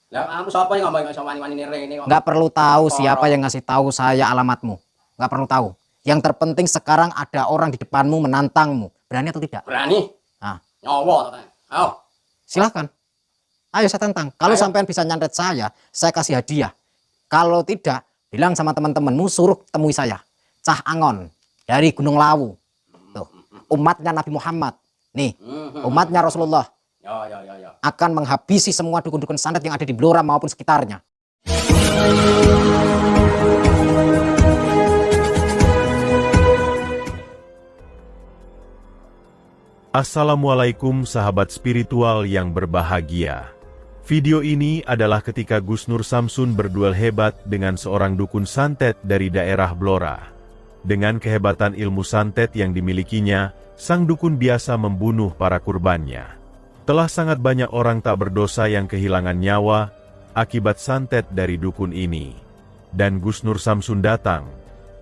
Lah kamu sapa yang ngomong iso wani-wani rene kok. Nggak perlu tahu Perkara. siapa yang ngasih tahu saya alamatmu. Nggak perlu tahu. Yang terpenting sekarang ada orang di depanmu menantangmu. Berani atau tidak? Berani? Nah, Nyowo to. Ayo. silahkan. Ayo saya tantang. Kalau Ayo. sampean bisa nyantet saya kasih hadiah. Kalau tidak, bilang sama teman-temanmu suruh temui saya. Cah Angon dari Gunung Lawu. Tuh, umatnya Nabi Muhammad. Nih, umatnya Rasulullah. Ya. Akan menghabisi semua dukun-dukun santet yang ada di Blora maupun sekitarnya. Assalamualaikum sahabat spiritual yang berbahagia. Video ini adalah ketika Gus Nur Samsun berduel hebat dengan seorang dukun santet dari daerah Blora. Dengan kehebatan ilmu santet yang dimilikinya, sang dukun biasa membunuh para kurbannya. Telah sangat banyak orang tak berdosa yang kehilangan nyawa akibat santet dari dukun ini. Dan Gus Nur Samsun datang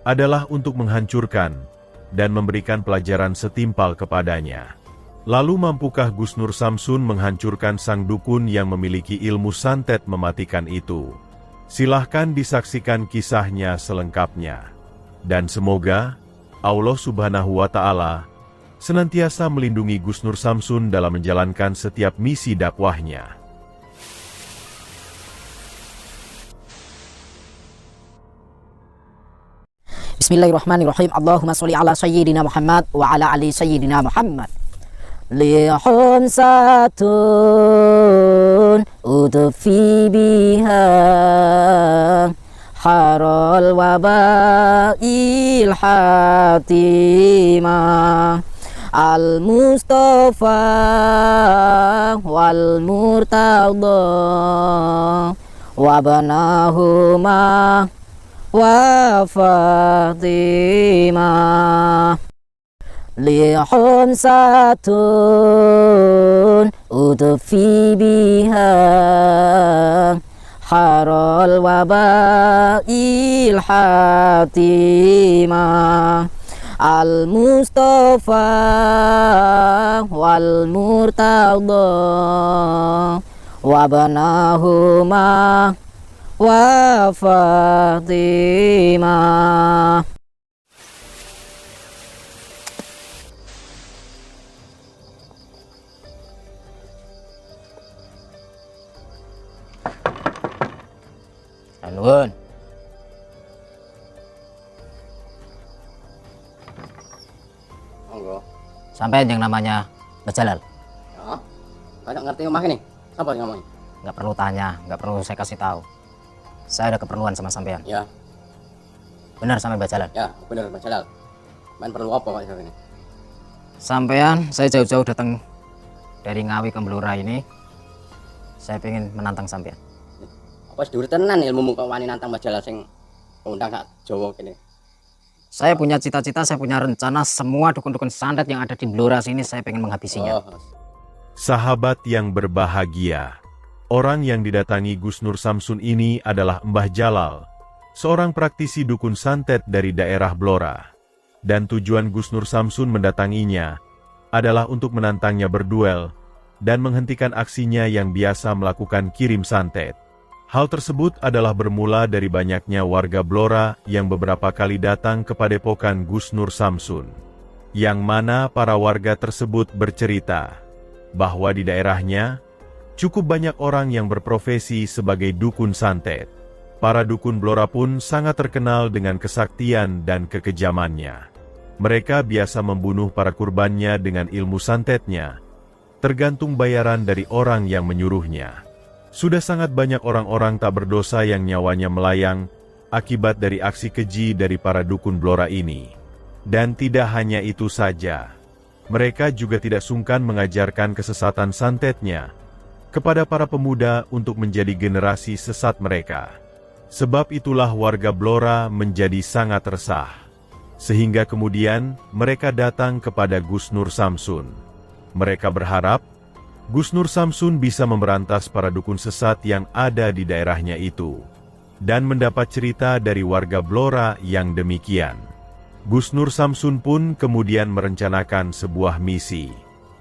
adalah untuk menghancurkan dan memberikan pelajaran setimpal kepadanya. Lalu mampukah Gus Nur Samsun menghancurkan sang dukun yang memiliki ilmu santet mematikan itu? Silahkan disaksikan kisahnya selengkapnya. Dan semoga Allah Subhanahu wa Ta'ala senantiasa melindungi Gus Nur Samsun dalam menjalankan setiap misi dakwahnya. Bismillahirrahmanirrahim. Allahumma sholli ala sayyidina Muhammad wa ala ali sayyidina Muhammad. Lihun satun udfi biha harul wabail hatimah al-Mustafa wal murtada wabanahuma wa Fatimah. Lihun satun udfi biha harul wabail hatimah al-Mustafa wal murtada wabanahuma wa Fatimah. Nuhun. Monggo. Sampai yang namanya Mbak Jalal. Ya. Banyak ngerti omah ini. Sapa yang ngomong? Nggak perlu tanya, nggak perlu saya kasih tahu. Saya ada keperluan sama sampean. Ya. Benar sampai Mbak Jalal. Ya, bener Mas Jalal. Man perlu apa kok ini? Sampean, saya jauh-jauh datang dari Ngawi ke Blora ini. Saya pengen menantang sampean. Apa wis dhuwur tenan ilmumu kok wani nantang Mas Jalal sing undang sak Jawa kene. Saya punya cita-cita, saya punya rencana semua dukun-dukun santet yang ada di Blora sini saya pengen menghabisinya. Oh. Sahabat yang berbahagia, orang yang didatangi Gus Nur Samsun ini adalah Mbah Jalal, seorang praktisi dukun santet dari daerah Blora. Dan tujuan Gus Nur Samsun mendatanginya adalah untuk menantangnya berduel dan menghentikan aksinya yang biasa melakukan kirim santet. Hal tersebut adalah bermula dari banyaknya warga Blora yang beberapa kali datang ke padepokan Gus Nur Samsun. Yang mana para warga tersebut bercerita bahwa di daerahnya cukup banyak orang yang berprofesi sebagai dukun santet. Para dukun Blora pun sangat terkenal dengan kesaktian dan kekejamannya. Mereka biasa membunuh para kurbannya dengan ilmu santetnya, tergantung bayaran dari orang yang menyuruhnya. Sudah sangat banyak orang-orang tak berdosa yang nyawanya melayang akibat dari aksi keji dari para dukun Blora ini. Dan tidak hanya itu saja, mereka juga tidak sungkan mengajarkan kesesatan santetnya kepada para pemuda untuk menjadi generasi sesat mereka. Sebab itulah warga Blora menjadi sangat resah, sehingga kemudian mereka datang kepada Gus Nur Samsun. Mereka berharap Gus Nur Samsun bisa memberantas para dukun sesat yang ada di daerahnya itu, dan mendapat cerita dari warga Blora yang demikian. Gus Nur Samsun pun kemudian merencanakan sebuah misi,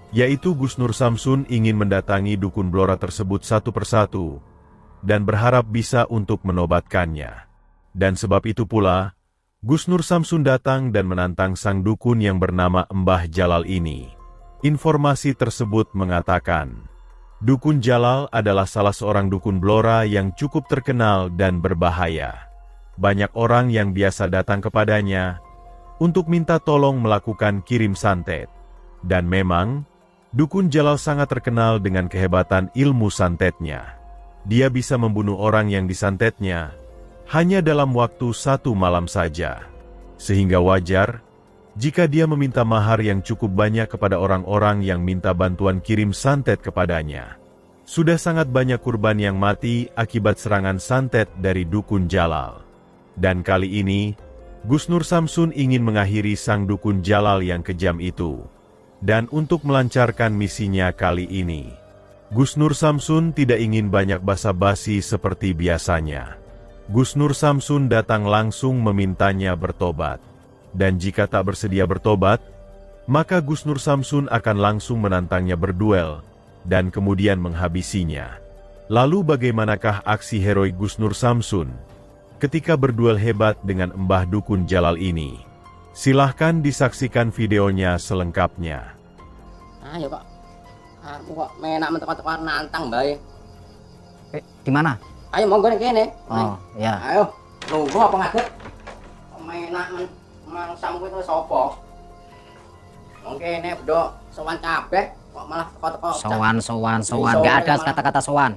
yaitu Gus Nur Samsun ingin mendatangi dukun Blora tersebut satu persatu, dan berharap bisa untuk menobatkannya. Dan sebab itu pula, Gus Nur Samsun datang dan menantang sang dukun yang bernama Mbah Jalal ini. Informasi tersebut mengatakan, Dukun Jalal adalah salah seorang dukun Blora yang cukup terkenal dan berbahaya. Banyak orang yang biasa datang kepadanya untuk minta tolong melakukan kirim santet. Dan memang, Dukun Jalal sangat terkenal dengan kehebatan ilmu santetnya. Dia bisa membunuh orang yang disantetnya hanya dalam waktu 1 malam saja. Sehingga wajar jika dia meminta mahar yang cukup banyak kepada orang-orang yang minta bantuan kirim santet kepadanya. Sudah sangat banyak kurban yang mati akibat serangan santet dari Dukun Jalal. Dan kali ini, Gus Nur Samsun ingin mengakhiri sang Dukun Jalal yang kejam itu. Dan untuk melancarkan misinya kali ini, Gus Nur Samsun tidak ingin banyak basa-basi seperti biasanya. Gus Nur Samsun datang langsung memintanya bertobat. Dan jika tak bersedia bertobat, maka Gus Nur Samsun akan langsung menantangnya berduel, dan kemudian menghabisinya. Lalu bagaimanakah aksi heroik Gus Nur Samsun ketika berduel hebat dengan Mbah Dukun Jalal ini? Silahkan disaksikan videonya selengkapnya. Ayo kok. Aku kok menak mentok-mentok nantang bae. Di mana? Ayo monggo ning kene. Oh, ya. Ayo. Nunggu apa ngadeg? Menak mangsam kuwi terus sapa? Wong kene bedok sowan kabeh kok malah teko-teko. Sowan. Nggak ada kata-kata sowan.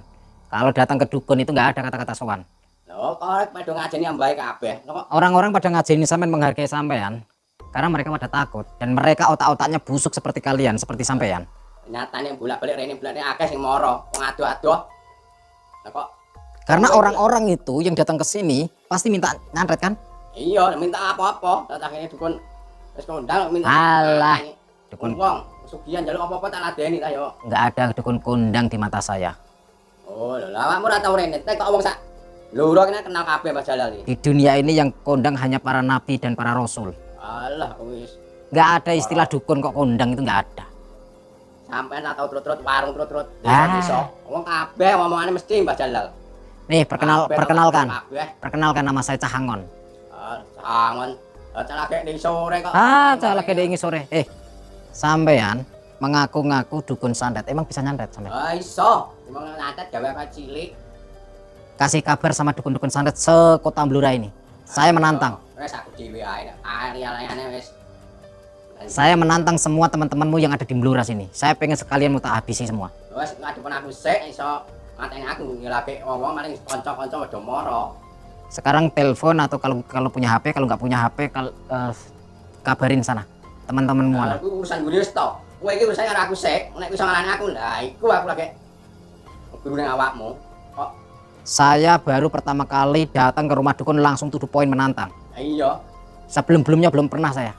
Kalau datang ke dukun itu nggak ada kata-kata sowan. Lho, kok padha ngajeni ambahe kabeh. Lho kok Orang-orang pada ngajeni sampean menghargai sampean karena mereka pada takut dan mereka otak-otaknya busuk seperti kalian, seperti sampean. nyatane bolak-balik rene bolak akeh sing mara, wong adoh-adoh. Lah kok Karena orang-orang itu yang datang ke sini pasti minta nyantet kan? iya, minta apa-apa, tak akhirnya dukun wis kondang minta. Alah, dukun wong sugihan njaluk apa-apa tak ladeni ta yo. nggak ada dukun kondang di mata saya. Oh, lho, lah awakmu ora tau rene, tek kok wong sak loro kene kenal kabeh Mas Jalal iki. Di dunia ini yang kondang hanya para nabi dan para rasul. Alah wis. Nggak ada istilah dukun kok kondang, itu nggak ada. Sampai tak tau trut-trut warung trut-trut Ah. desa. Wong kabeh ngomongane mesti Mbah Jalal. Nih, perkenalkan. Kabeh. Perkenalkan, nama saya Cahangon. Sangon. Calake ning sore kok. Lagi ini sore. Sampean mengaku-ngaku dukun santet. Emang bisa nyantet sampean? Iso. Emang nyantet gawe apa cilik. Kasih kabar sama dukun-dukun santet sekota Blora ini. Saya menantang. Wes aku dhewe ae. Area-areane wis. Saya menantang semua teman-temanmu yang ada di Blora sini. Saya pengen sekalian mau tak habisi semua. Wes ngadepon aku sik iso mateni aku ngilake wong-wong maling kanca-kanca padha mara. Sekarang telepon atau kalau punya HP, kalau nggak punya HP kabarin sana teman-temanmu. Lah aku urusan gue wis to. Kowe iki urusan karo aku sik. Nek iso ngarani aku lah iku aku lagi guru ning awakmu. Kok Saya baru pertama kali datang ke rumah dukun langsung to the point menantang. iya. Sebelum-belumnya belum pernah saya.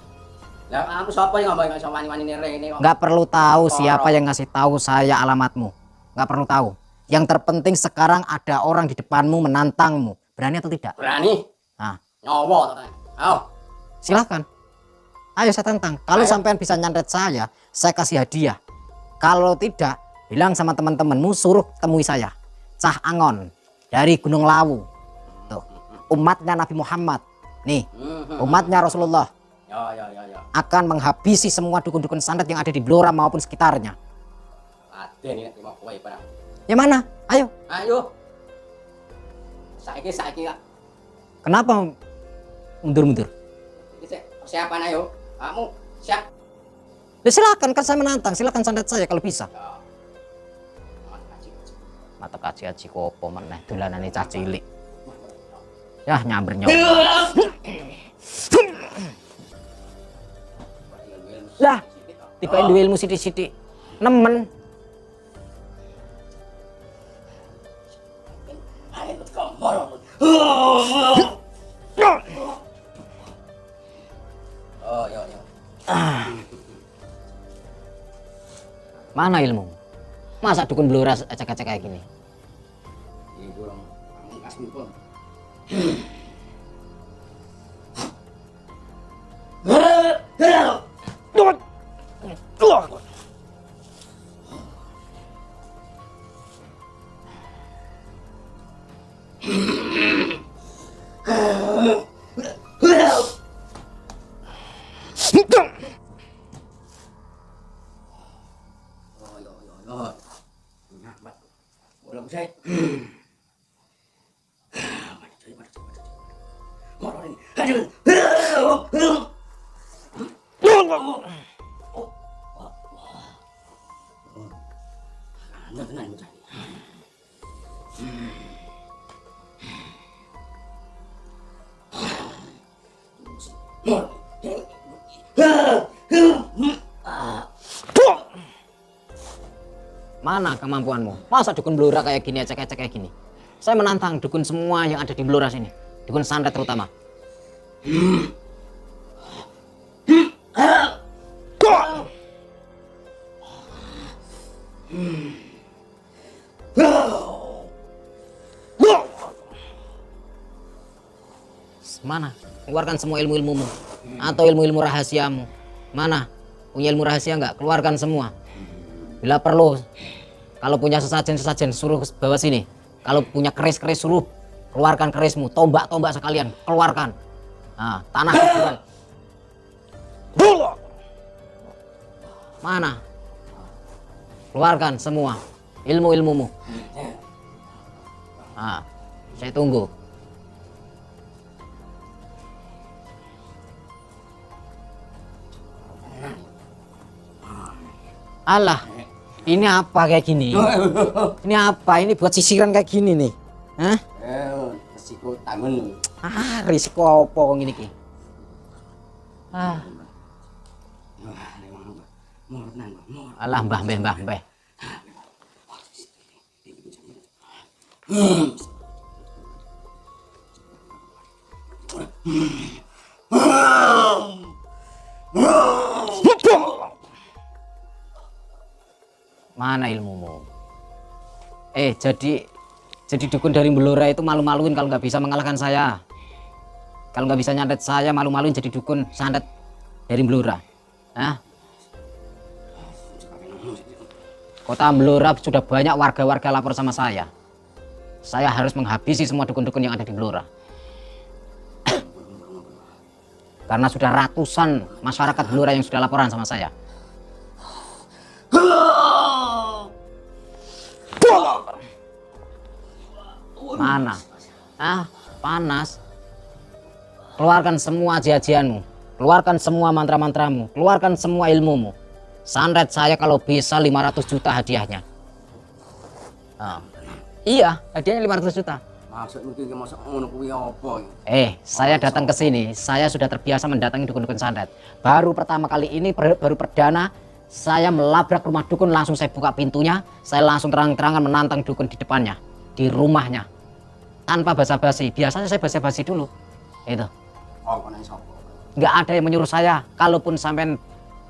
Lah aku sapa yang ngomong iso wani-wani rene kok. Nggak perlu tahu siapa yang ngasih tahu saya alamatmu. Nggak perlu tahu. Yang terpenting sekarang ada orang di depanmu menantangmu. Berani atau tidak? Berani? Nah, Nyowo to. Ayo. silahkan. Ayo saya tantang. Kalau sampean bisa nyantet saya kasih hadiah. Kalau tidak, bilang sama teman-temanmu suruh temui saya. Cah Angon dari Gunung Lawu. Tuh, umatnya Nabi Muhammad. Nih, umatnya Rasulullah. Ya. Akan menghabisi semua dukun-dukun santet yang ada di Blora maupun sekitarnya. Aden iki terima kowe barang. Yang mana? Ayo. Ayo. Saiki Kak. Kenapa mundur-mundur? Iki sik persiapan ayo. Kamu siap? Ya silakan, kan saya menantang. Silakan santet saya kalau bisa. Ya. Mata kaji kopo meneh dolanane cah cilik. Ya nyamber nyawa. Lah, tiba duwe ilmu sithik-sithik. Nemen. Ayo kompor. Oh, yo. Mana ilmu? Masa dukun Blora acak-acak kayak gini? Ibu orang kasmu pun. Mana kemampuanmu? Masa dukun Blora kayak gini, ecek-ecek kayak gini? Saya menantang dukun semua yang ada di Blora sini. Dukun santet terutama. Mana? Keluarkan semua ilmu-ilmumu. Atau ilmu-ilmu rahasiamu. Mana? Punya ilmu rahasia nggak? Keluarkan semua. Bila perlu, kalau punya sesajen suruh bawa sini. Kalau punya keris suruh keluarkan kerismu. Tombak sekalian keluarkan. Nah, tanah kuburan. Mana? Keluarkan semua ilmu-ilmumu. Nah, saya tunggu. Alah, ini apa kayak gini? Ini apa? Ini buat sisiran kayak gini nih? Hah? Resiko tangan. Risiko apa kok ngene iki? Alah, mbah. Mana ilmumu? Jadi dukun dari Blora itu malu-maluin kalau nggak bisa mengalahkan saya. Kalau nggak bisa nyantet saya, malu-maluin jadi dukun santet dari Blora. Hah? Kota Blora sudah banyak warga-warga lapor sama saya. Saya harus menghabisi semua dukun-dukun yang ada di Blora. Karena sudah ratusan masyarakat Blora yang sudah laporan sama saya. Mana? Panas. Keluarkan semua ajian-ajianmu. Keluarkan semua mantra-mantramu. Keluarkan semua ilmumu. Santet saya kalau bisa 500 juta hadiahnya. Iya, hadiahnya 500 juta. Maksudmu iki mosok ngono kuwi apa? Saya datang ke sini. Saya sudah terbiasa mendatangi dukun-dukun santet. Baru pertama kali ini, baru perdana, saya melabrak rumah dukun, langsung saya buka pintunya. Saya langsung terang-terangan menantang dukun di depannya, di rumahnya. Tanpa basa-basi. Biasanya saya basa-basi dulu. Itu. Nggak ada yang menyuruh saya. Kalaupun sampai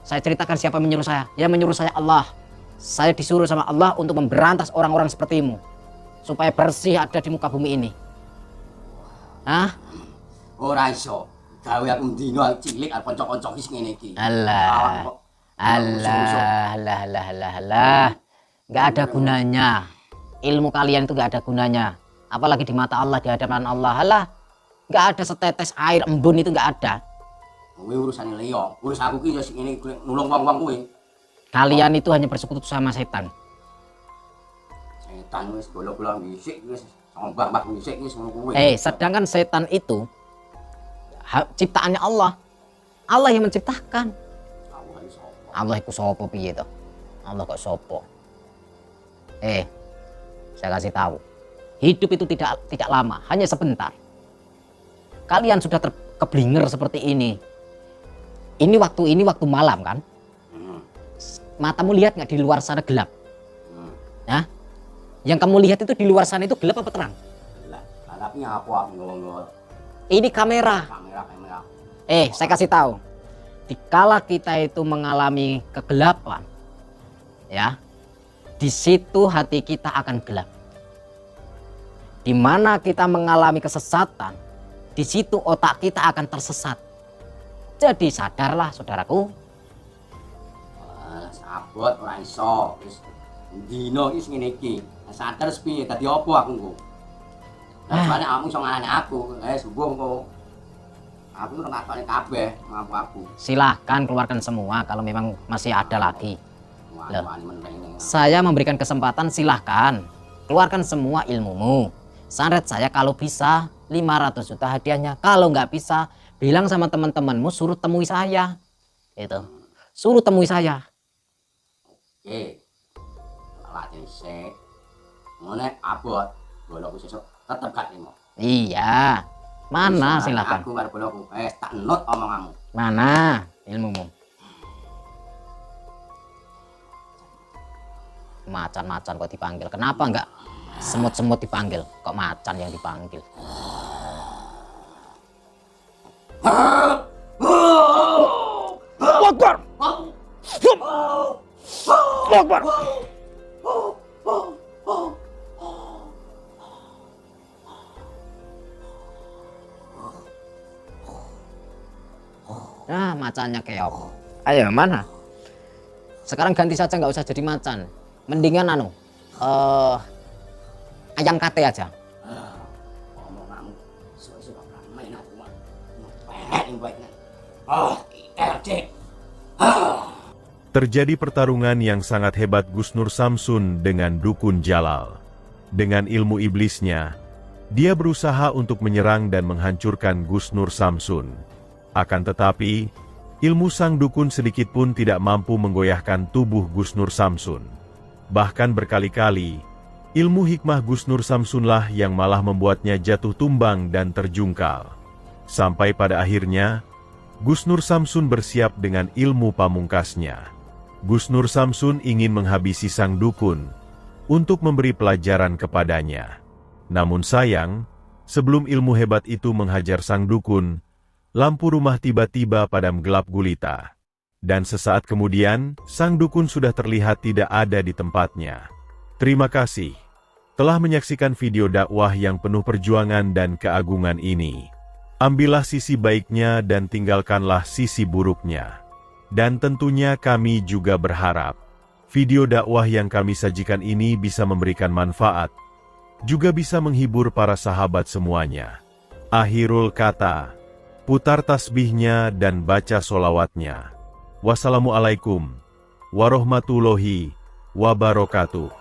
saya ceritakan siapa yang menyuruh saya, ya menyuruh saya Allah. Saya disuruh sama Allah untuk memberantas orang-orang sepertimu, supaya bersih ada di muka bumi ini. Ora iso. Gawe aku ndino cilik arep kanca-kanca iki ngene iki. Alah. Nggak ada gunanya. Ilmu kalian itu nggak ada gunanya. Apalagi di mata Allah, di hadapan Allah. Alah, nggak ada setetes air embun itu nggak ada. Kowe urusan liya, urus aku ki yo sing ngene nulung wong-wong kowe. Kalian itu hanya bersekutu sama setan. Setan wis golok-golok dhisik wis sama mbah-mbah dhisik wis ngono kowe. Sedangkan setan itu ciptaannya Allah. Allah yang menciptakan. Allah iku sapa piye to? Allah kok sapa? Saya kasih tahu. Hidup itu tidak lama, hanya sebentar. Kalian sudah terkeblinger seperti ini. Ini waktu malam kan? Matamu lihat nggak di luar sana gelap? Yang kamu lihat itu di luar sana itu gelap apa terang? Gelapnya apa? Ini kamera. Kamera. Saya kasih tahu. Dikala kita itu mengalami kegelapan, ya, di situ hati kita akan gelap. Di mana kita mengalami kesesatan, di situ otak kita akan tersesat. Jadi sadarlah saudaraku. Sabot ora iso. Wis dino iki ngene iki. Sadar piye dadi apa aku engko. Soale kamu iso ngarani aku. Subuh engko Aku ngerasani kabeh ngaku aku. Silahkan keluarkan semua kalau memang masih ada lagi. Loh. Wani meneng ini. Saya memberikan kesempatan, silahkan keluarkan semua ilmumu. Santet saya kalau bisa 500 juta hadiahnya. Kalau nggak bisa, bilang sama teman-temanmu suruh temui saya. Gitu. Suruh temui saya. Oke. Latih sik. Ngene abot. Bolokku sesuk tetep gak nimo. Iya. Mana silahkan. Aku karo bolokku. Tak not omonganmu. Mana ilmumu? Macan-macan kok dipanggil. Kenapa enggak semut-semut dipanggil? Kok macan yang dipanggil? Akbar. Akbar. Nah, macannya keok. Ayo, mana? Sekarang ganti saja, nggak usah jadi macan. Mendingan ayam kate aja. Omonganmu suwe-suwe main aku mah. Pengen baiknya. Oh, RJ. Terjadi pertarungan yang sangat hebat Gus Nur Samsun dengan Dukun Jalal. Dengan ilmu iblisnya, dia berusaha untuk menyerang dan menghancurkan Gus Nur Samsun. Akan tetapi, ilmu sang dukun sedikit pun tidak mampu menggoyahkan tubuh Gus Nur Samsun. Bahkan berkali-kali, ilmu hikmah Gus Nur Samsunlah yang malah membuatnya jatuh tumbang dan terjungkal. Sampai pada akhirnya, Gus Nur Samsun bersiap dengan ilmu pamungkasnya. Gus Nur Samsun ingin menghabisi sang dukun untuk memberi pelajaran kepadanya. Namun sayang, sebelum ilmu hebat itu menghajar sang dukun, lampu rumah tiba-tiba padam gelap gulita. Dan sesaat kemudian, sang dukun sudah terlihat tidak ada di tempatnya. Terima kasih telah menyaksikan video dakwah yang penuh perjuangan dan keagungan ini. Ambillah sisi baiknya dan tinggalkanlah sisi buruknya. Dan tentunya kami juga berharap video dakwah yang kami sajikan ini bisa memberikan manfaat, juga bisa menghibur para sahabat semuanya. Akhirul kata, putar tasbihnya dan baca solawatnya. Wassalamualaikum warahmatullahi wabarakatuh.